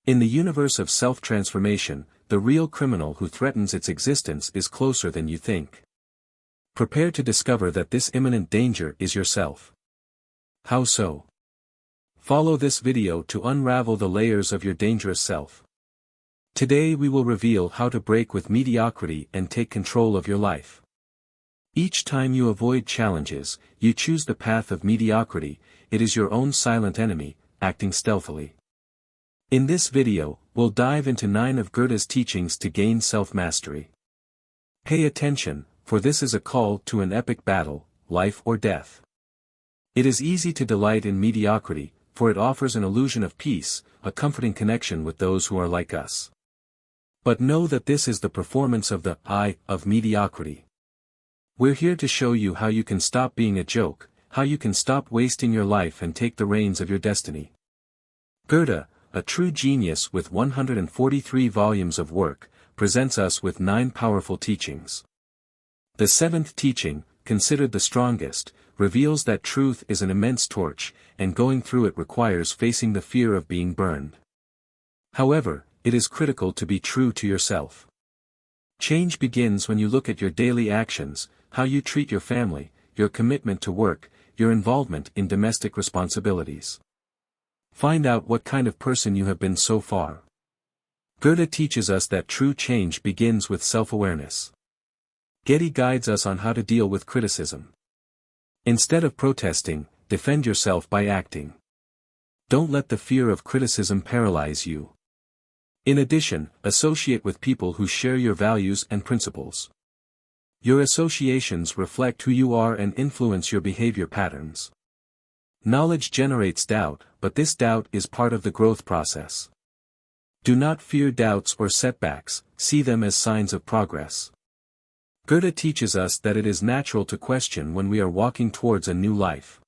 In the universe of self-transformation, the real criminal who threatens its existence is closer than you think. Prepare to discover that this imminent danger is yourself. How so? Follow this video to unravel the layers of your dangerous self. Today we will reveal how to break with mediocrity and take control of your life. Each time you avoid challenges, you choose the path of mediocrity. It is your own silent enemy, acting stealthily. In this video, we'll dive into 9 of Goethe's teachings to gain self-mastery. Pay attention, for this is a call to an epic battle, life or death. It is easy to delight in mediocrity, for it offers an illusion of peace, a comforting connection with those who are like us. But know that this is the performance of the I of mediocrity. We're here to show you how you can stop being a joke, how you can stop wasting your life and take the reins of your destiny. Goethe, a true genius with 143 volumes of work, presents us with 9 powerful teachings. The 7th teaching, considered the strongest, reveals that truth is an immense torch, and going through it requires facing the fear of being burned. However, it is critical to be true to yourself. Change begins when you look at your daily actions, how you treat your family, your commitment to work, your involvement in domestic responsibilities. Find out what kind of person you have been so far. Goethe teaches us that true change begins with self-awareness. Goethe guides us on how to deal with criticism. Instead of protesting, defend yourself by acting. Don't let the fear of criticism paralyze you. In addition, associate with people who share your values and principles. Your associations reflect who you are and influence your behavior patterns. Knowledge generates doubt, but this doubt is part of the growth process. Do not fear doubts or setbacks, see them as signs of progress. Goethe teaches us that it is natural to question when we are walking towards a new life.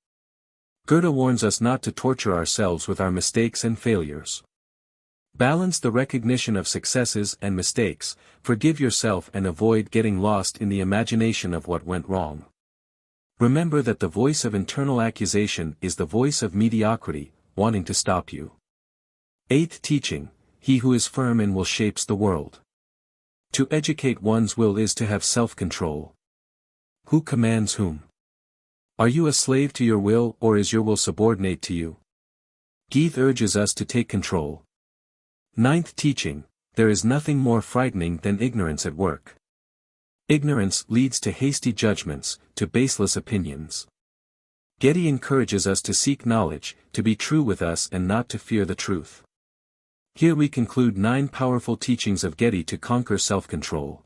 Goethe warns us not to torture ourselves with our mistakes and failures. Balance the recognition of successes and mistakes, forgive yourself and avoid getting lost in the imagination of what went wrong. Remember that the voice of internal accusation is the voice of mediocrity, wanting to stop you. 8th teaching, he who is firm in will shapes the world. To educate one's will is to have self-control. Who commands whom? Are you a slave to your will or is your will subordinate to you? Goethe urges us to take control. 9th teaching, there is nothing more frightening than ignorance at work. Ignorance leads to hasty judgments, to baseless opinions. Goethe encourages us to seek knowledge, to be true with us and not to fear the truth. Here we conclude 9 powerful teachings of Goethe to conquer self-control.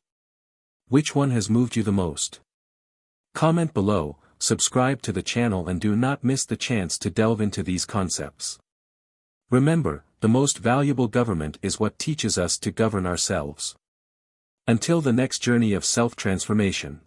Which one has moved you the most? Comment below, subscribe to the channel and do not miss the chance to delve into these concepts. Remember, the most valuable government is what teaches us to govern ourselves. Until the next journey of self-transformation.